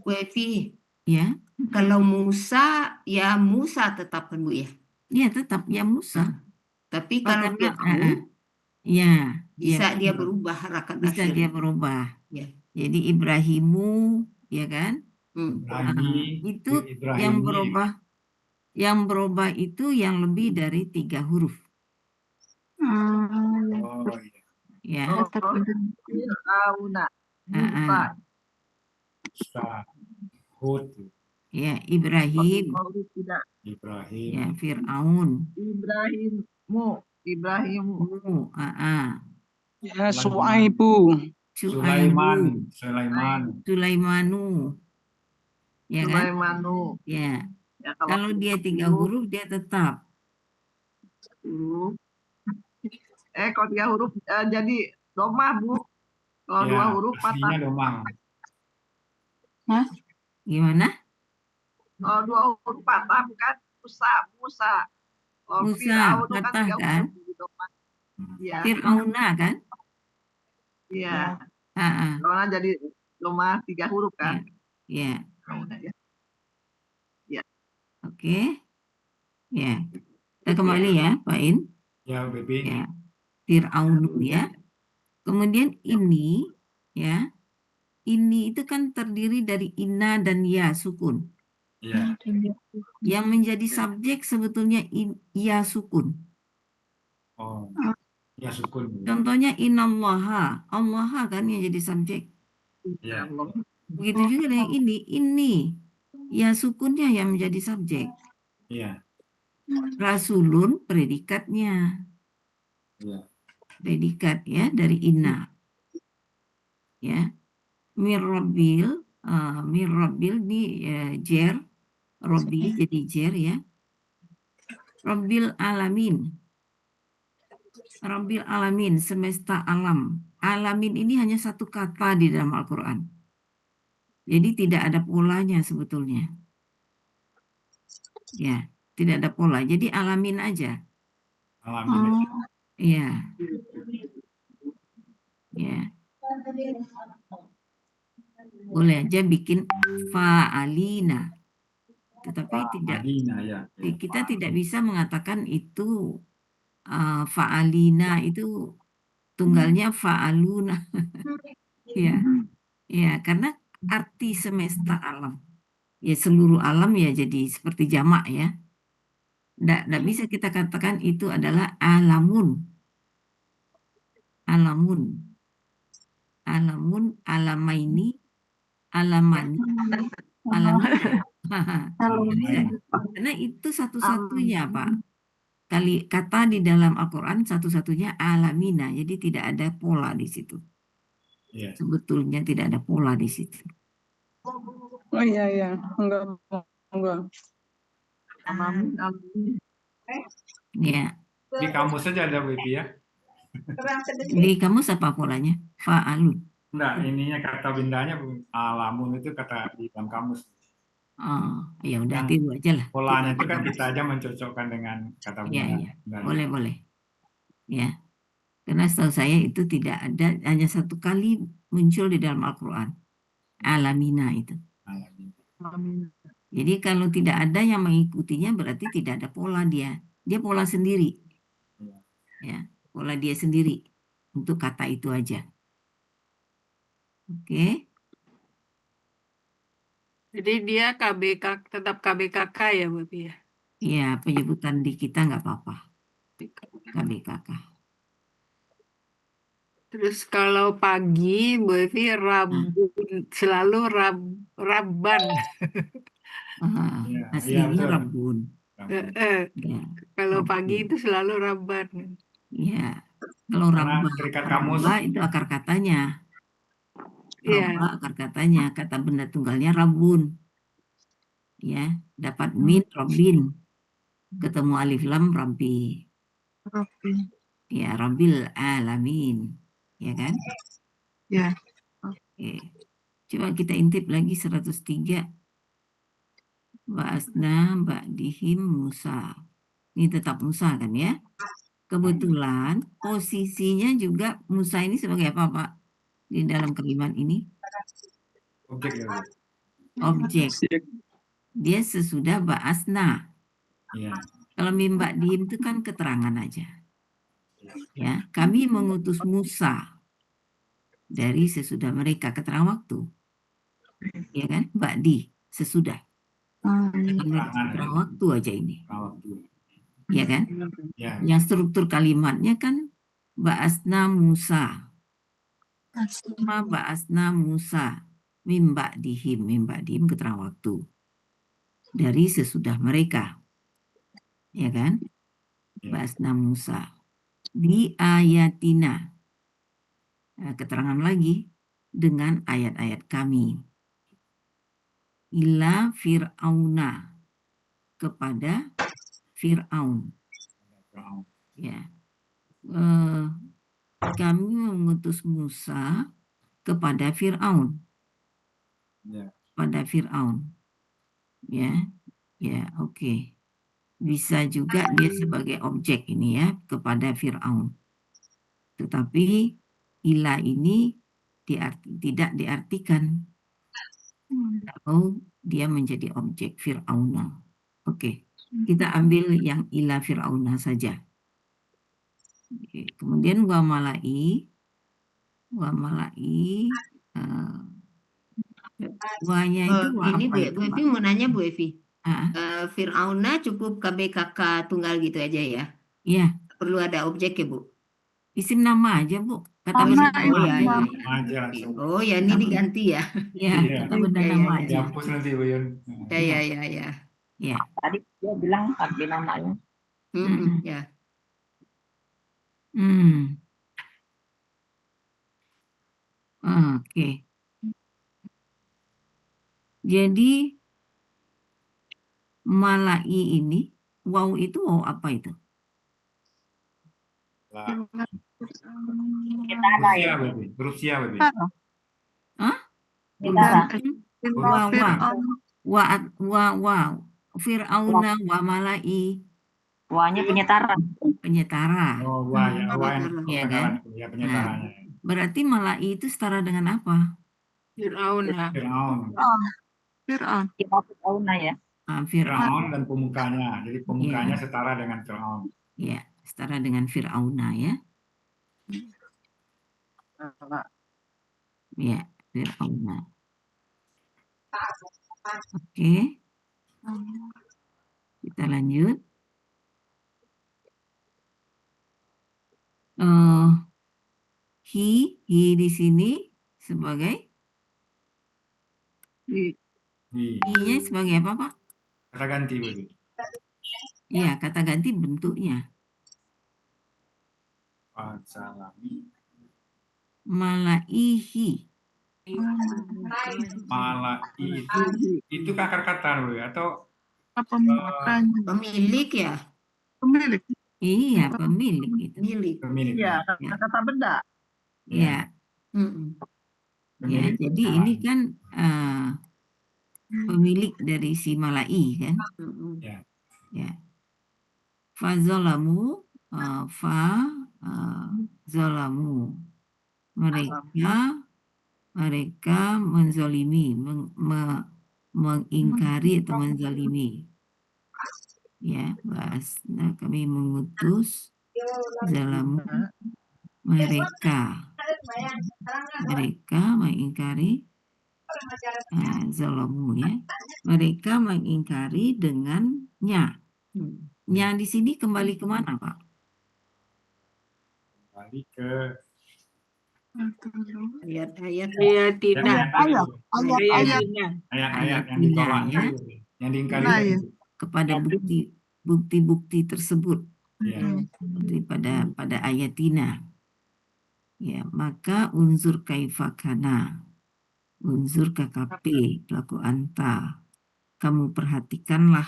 Bu Evi, Ya. kalau Musa, ya Musa tetap kan Bu ya? Iya tetap ya Musa. Tapi kalau Fir'aun, ya bisa dia berubah harakat bisa akhir. dia berubah. Ya. Jadi Ibrahimu, ya kan? Itu yang berubah. Yang berubah itu yang lebih dari 3 huruf. Oh iya. Ya. Fir'auna. Musa. Hud. Ya, Ibrahim. Ibrahim. Ya, Fir'aun. Ibrahimu. Ya, Su'aibu. Sulaimanu. Ya kan? Sulaimanu. Ya. Kalau dia 3 huruf dia tetap. Kalau 3 huruf jadi domah Bu. Kalau 2 huruf patah. Domah. Hah? Gimana? Kalau 2 huruf patah bukan Musa. Musa patah kan? Ya. Fir'auna kan? Iya. Karena jadi domah 3 huruf kan? Iya. Ya. Oke. Ya. Kita kembali ya, Pak In. Ya, Baby. Ya. Fir'aunu ya. Kemudian ini ya. Ini itu kan terdiri dari inna dan ya sukun. Ya. Yang menjadi subjek sebetulnya ya sukun. Oh, ya sukun. Contohnya inallaha, Allah kan yang jadi subjek. Ya. Begitu juga dengan ini. Ya sukunnya yang menjadi subjek. Iya. Rasulun predikatnya. Iya. Predikat ya dari inna. Ya. Mirrobil di jer. Robi jadi jer ya. Rabbil alamin. Rabbil alamin, semesta alam. Alamin ini hanya satu kata di dalam Al-Quran. Jadi tidak ada polanya sebetulnya. Ya, tidak ada pola. Jadi alamin aja. Alamin. Iya. Ya. Boleh aja bikin fa'alina. Tetapi tidak, Madina, ya. kita tidak bisa mengatakan itu fa'alina itu tunggalnya fa'aluna. Ya. Ya, karena arti semesta alam. Ya seluruh alam ya jadi seperti jamak ya. Nggak bisa kita katakan itu adalah alamun. Alamun. Alamun, alamaini, alamani, alamina. Karena itu satu-satunya, Pak. Kata di dalam Al-Quran satu-satunya alamina. Jadi tidak ada pola di situ. Iya. Sebetulnya tidak ada pola di situ. Oh iya, enggak. Ya. Di kamus saja ada Bu Evi ya. Di kamus apa polanya? Fa'alun. Enggak, ininya kata bindanya alamun itu kata di dalam kamus. Oh, ya udah Yang tiru aja lah. polanya Tiru itu kan aja. kita aja mencocokkan dengan kata Iya, benda. iya. Boleh. Ya. Karena setahu saya itu tidak ada, hanya satu kali muncul di dalam Al-Quran. Alamina itu. Jadi kalau tidak ada yang mengikutinya berarti tidak ada pola dia. Dia pola sendiri. Ya, pola dia sendiri untuk kata itu aja. Oke. Jadi dia tetap KBKK ya, Bu Evi ya? Iya, penyebutan di kita nggak apa-apa. KBKK. Terus kalau pagi, Bu Evi selalu Rabban. Aslinya Rabbun. Ya. Kalau pagi itu selalu Rabban. Iya. Kalau Rabba itu akar katanya. Rabba akar katanya. Kata benda tunggalnya Rabbun. Ya, dapat min Rabbin. Ketemu alif lam Rabbi. Ya, Rabbil alamin. Ya kan? Ya. Oke. Coba kita intip lagi 103. Ba'asna ba'dihim Musa. Ini tetap Musa kan ya? Kebetulan posisinya juga Musa ini sebagai apa, Pak? Di dalam kalimat ini? Objek ya. Objek. Dia sesudah ba'asna. Iya. Kalau mim ba'dihim itu kan keterangan aja. Ya, kami mengutus Musa dari sesudah mereka, keterangan waktu. Ya kan? Ba'di, sesudah. Keterangan waktu aja ini. Ya kan? Ya. Yang struktur kalimatnya kan ba'asna Musa. Ba'asna Musa. Mim ba'dihim keterangan waktu. Dari sesudah mereka. Ya kan? Ba'asna Musa. Di ayatina. Nah, keterangan lagi dengan ayat-ayat kami. Ila fir'auna. Kepada Fir'aun. Ya. Kami mengutus Musa kepada Fir'aun. Pada Fir'aun. Ya. Ya, oke. Bisa juga dia sebagai objek ini ya, kepada Fir'aun. Tetapi ila ini tidak diartikan kalau dia menjadi objek Fir'auna. Oke. Kita ambil yang ila Fir'auna saja. Oke. Kemudian wa mala'i wanya itu ini apa itu, Bu Evi mau nanya Bu Evi. Ah. Fir'auna cukup KBKK tunggal gitu aja ya? Iya. perlu ada objek ya, Bu? Isim nama aja, Bu. Kata Nama, benda Oh nama ya, aja. ya. Aja langsung. Oh ya, ini diganti ya. Ya, Iya. kata benda Ya, ya, nama ya. aja. Dihapus nanti, Bu Yun. Ya, ya, ya, ya. Ya. Tadi dia bilang pakai namanya. Ya. Oke. Jadi malai ini, wow itu wow apa itu? Lah, Ketara ya. Rusia, Baby. Hah? Ketara. Wa Fir'auna wa malai Wanya penyetara. penyetara. Oh, wah, ya, wah, Iya penggalan, kan? ya penyetaranya. Berarti malai itu setara dengan apa? Fir'auna. Firaun. Fir'aun. Fir'auna ya. Fir'aun. Firaun dan pemukanya. Jadi pemukanya Iya. setara dengan Firaun. Ya, setara dengan Fir'auna ya. Ya, Fir'auna. Oke. Kita lanjut. He di sini sebagai he-nya sebagai apa, Pak? Kata ganti, Baby. Iya, kata ganti bentuknya. Salami. Malaihi. Malai itu akar kata, Baby, atau Pemukanya. Pemilik ya? Pemilik. Iya, pemilik itu. Pemilik. pemilik. Iya, kata benda. Ya, ya. Jadi ini kan pemilik dari si malai kan? Ya. Ya. Fazolamu, zolamu. Mereka menzolimi, mengingkari atau menzalimi. Ya, bahasnya kami mengutus zalamu mereka mengingkari zalamu ya. Mereka mengingkari dengan nya. Nya di sini kembali kemana, Pak? Kembali ke Ayat-ayat. Ayatina. ayat-ayat yang ditolak, ya. yang diingkari. Nah, ya. Kepada bukti-bukti tersebut. Ya. Pada ayatina. Ya, maka unsur kaifakana. Unsur KKP, pelaku anta. Kamu perhatikanlah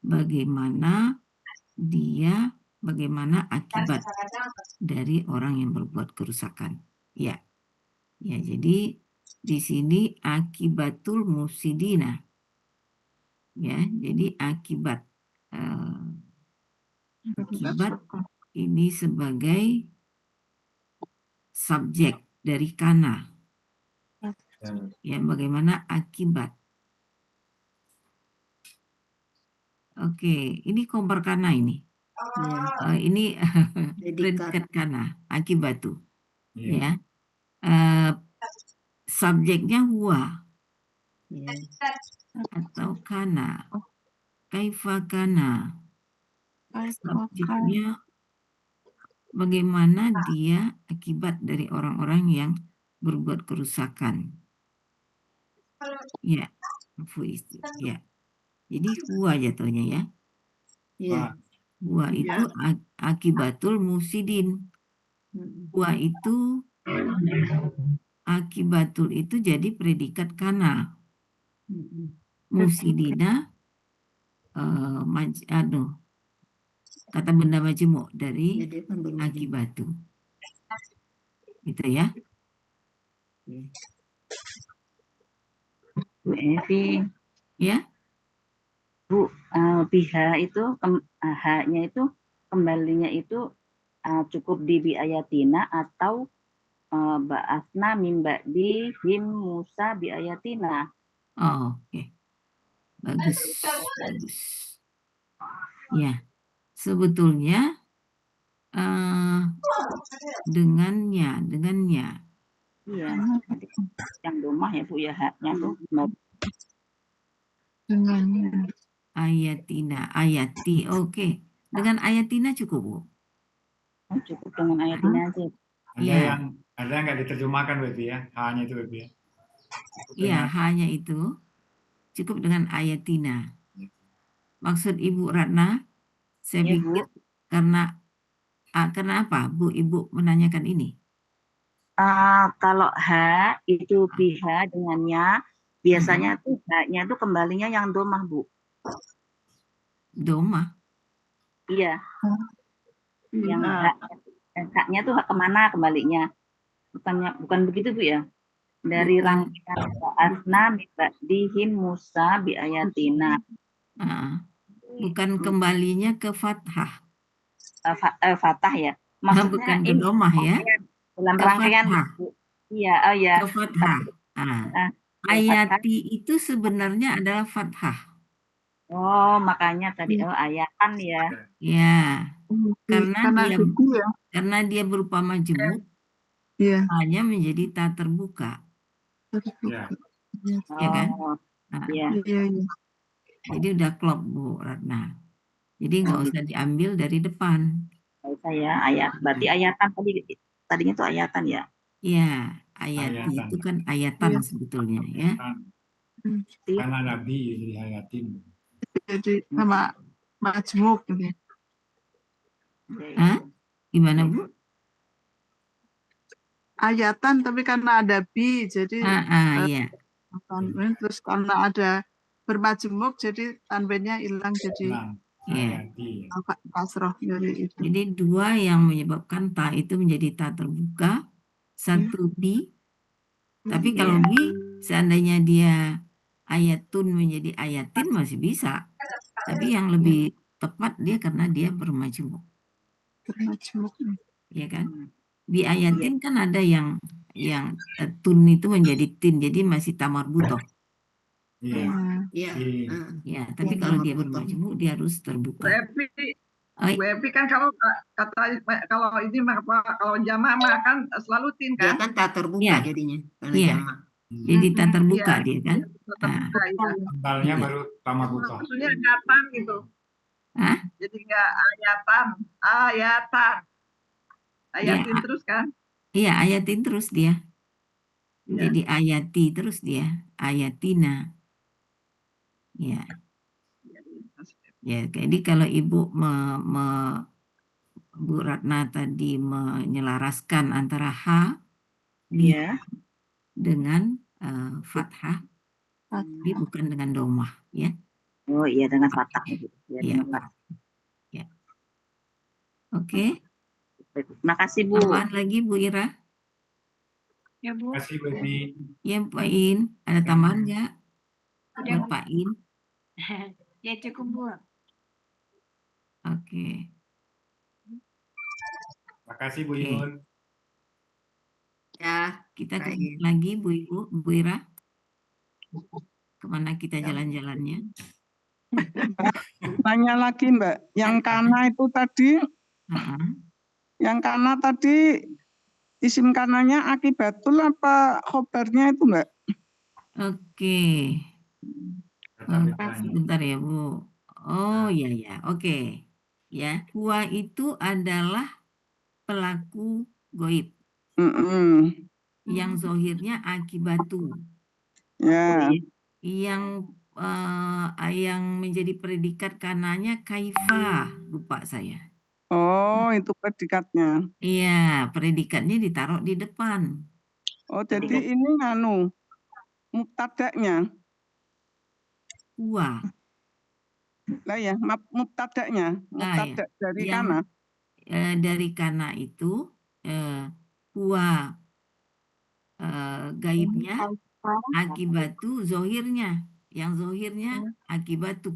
bagaimana akibat dari orang yang berbuat kerusakan. Ya. Ya, jadi di sini akibatul mufsidina. Ya, jadi akibat ini sebagai subjek dari kana. Ya, bagaimana akibat. Oke, ini kompar kana ini. Ini predikat kana, akibatu. Ya. Subjeknya huwa. Atau kana. Kaifa kana. Subjeknya bagaimana dia akibat dari orang-orang yang berbuat kerusakan. Ya, ya. Jadi huwa jatuhnya ya. Iya. Huwa itu akibatul mufsidin. Huwa itu akibatul itu jadi predikat kana. Mufsidina kata benda majemuk dari akibatu. Gitu ya. Bu Evi. Ya. Bu, biha itu haknya itu kembalinya itu cukup di biayatina atau ba'asna min ba'di him Musa biayatina. Oh, oke. Bagus. Ya. Sebetulnya dengannya. Iya. Yang domah ya Bu ya haknya tuh. Dengannya. Ayati. Oke. Dengan ayatina cukup, Bu. Oh, cukup dengan ayat ini aja. Iya. Ada yang nggak diterjemahkan berarti ya, hanya itu berarti ya. Cukup Iya, dengan- hanya itu cukup dengan ayatina. Maksud Ibu Ratna, saya Iya, pikir karena apa Bu Ibu menanyakan ini? Kalau H itu biha dengannya, biasanya tuh H-nya tuh kembalinya yang domah, Bu. Doma. Iya. Yang H-nya tuh kemana kembalinya? Bukan begitu, Bu ya? Dari Bukan. rangkaian asna dihim Musa bi ayatina. Bukan kembalinya ke fathah. Fatah ya. Maksudnya Bukan ke ini domah ya. dalam Ke rangkaian, fathah. Bu. Iya, oh ya. Ke fathah. Ayati itu sebenarnya adalah fathah. Oh, makanya tadi ayatan ya. Ya. Karena Karena dia berupa majemuk, Iya. hanya menjadi ta terbuka. Ya. Ya kan? Iya. Jadi udah klop Bu Ratna. Jadi nggak usah diambil dari depan. Nggak usah ya, ayat. Berarti ayatan tadinya itu ayatan ya. Iya, ayati itu kan ayatan sebetulnya ya. Karena Nabi dihayatin. Jadi sama majmuk gitu. Hah? Gimana Bu? Ayatan tapi karena ada bi jadi Iya. tanwin, terus karena ada bermajmuk jadi tanwinnya hilang jadi Iya. kasroh dari itu. Jadi dua yang menyebabkan ta itu menjadi ta terbuka, satu bi. Tapi kalau bi seandainya dia ayatun menjadi ayatin masih bisa. Tapi yang lebih tepat dia karena dia bermajmuk. Bermajmuk. Ya kan? Bi ayatin kan ada yang tun itu menjadi tin, jadi masih tamar butoh. Iya. Ya, tapi kalau dia bermajmuk dia harus terbuka. Bu Epi kan kalau ini kalau jamaah mah kan selalu tin Dia kan? kan tak terbuka jadinya kalau Iya. jamaah. Jadi tak terbuka dia kan? Tanggalnya baru tamar butoh. Maksudnya ayatan gitu. Hah? Jadi nggak ayatan. Ayatin terus kan? Iya, ayatin terus dia. Jadi ayati terus dia, ayatina. Ya. Ya, jadi kalau Ibu Bu Ratna tadi menyelaraskan antara H dengan fathah, tapi bukan dengan domah, ya. Oh iya, dengan fathah. Ya. Ya. Oke. Makasih Bu. Tambahan lagi Bu Ira? Ya Bu. Terima kasih Bu Epi. Ya Pak In, ada tambahan nggak? Buat Pak In? Ya cukup Bu. Oke. Terima kasih Bu Yun. Ya, Kita kembali lagi Bu Ibu, Bu Ira. Kemana kita jalan-jalannya? Tanya lagi Mbak, yang kana itu tadi, yang kana tadi isim kananya akibatul apa khobarnya itu Mbak? Oke. Sebentar ya Bu. Oh ya, oke. Ya, huwa itu adalah pelaku goib. Yang zohirnya akibatu. Ya. Yang menjadi predikat kananya kaifa, lupa saya. Oh, itu predikatnya. Iya, predikatnya ditaruh di depan. Oh, jadi ini mubtada'nya. Huwa. Lah ya, mubtada'nya. Mubtada' dari kana. Dari kana itu huwa gaibnya, akibatu zohirnya. Yang zohirnya akibatu.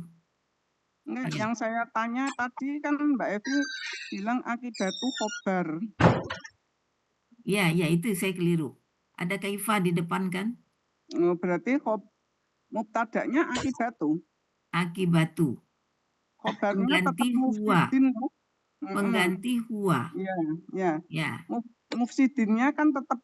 Enggak, yang saya tanya tadi kan Mbak Evi bilang akibatu khobar. Ya, itu saya keliru. Ada kaifa di depan kan? Oh, berarti mubtada'nya akibatu. Akibatu. Khobarnya tetap huwa. mufsidin. Pengganti huwa. Ya. Mufsidinnya kan tetap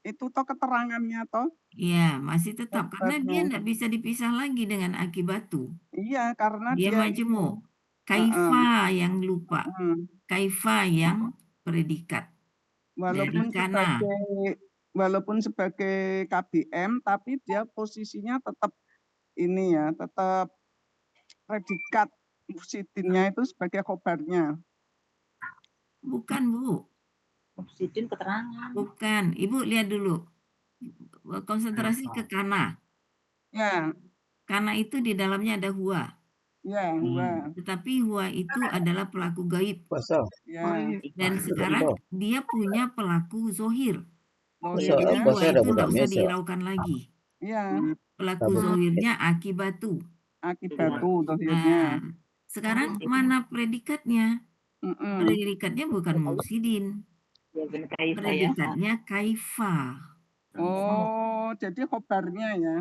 itu toh keterangannya toh. Iya, masih tetap karena dia tidak bisa dipisah lagi dengan akibatu. Iya, karena dia majemuk. Kaifa yang lupa. Kaifa yang predikat dari kana. Walaupun sebagai KBM, tapi dia posisinya tetap ini ya, tetap predikat mufsidinnya itu sebagai khobarnya. Bukan, Bu. Mufsidin keterangan. Bukan. Ibu lihat dulu. Konsentrasi ke kana. Ya, Kana itu di dalamnya ada huwa. ya, huwa. Tetapi huwa itu adalah pelaku gaib. Pasal. Ya, Dan sekarang dia punya pelaku zohir. Pasal Jadi apa huwa saya ada itu nggak budak usah mesa. dihiraukan lagi. ya, Pelaku zohirnya akibatu. akibatu dohirnya. Nah, sekarang mana predikatnya? Predikatnya bukan mufsidin. Predikatnya kaifa. Oh, jadi khobarnya ya,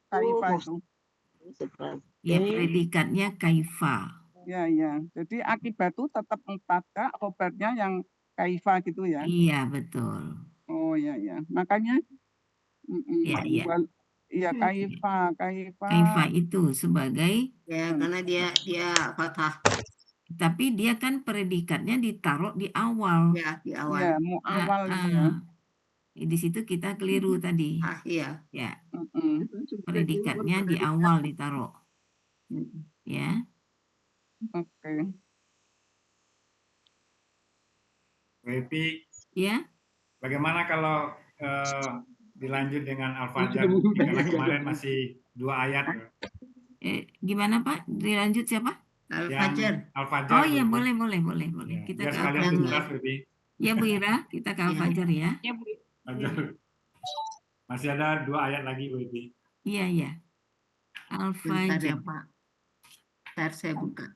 kaifa itu. Ya, predikatnya kaifa. Ya, ya. Jadi akibatu tetap mubtada, khobarnya yang kaifa gitu ya. Iya, betul. Oh, ya, ya. Makanya, Ya, ya. iya kaifa. Kaifa itu sebagai, Ya, karena dia fathah. tapi dia kan predikatnya ditaruh di awal. Ya, di awal. Ya, mau awal itu ya. Di situ kita keliru tadi. Iya. Ya, predikatnya di awal ditaruh. Ya. Oke. Berarti Ya. bagaimana kalau dilanjut dengan Al-Fajr? Karena kemarin masih 2 ayat. Gimana Pak? Dilanjut siapa? Al-Fajr. Al-Fajr. Oh iya, boleh. Ya, Kita ya ke sekalian Al-Fajr. tuntas berarti. Ya Bu Ira, kita ke Al-Fajr ya. Fajr. Masih ada 2 ayat lagi berarti. Iya. Bentar ya Al-Fajr. Pak. Bentar saya buka.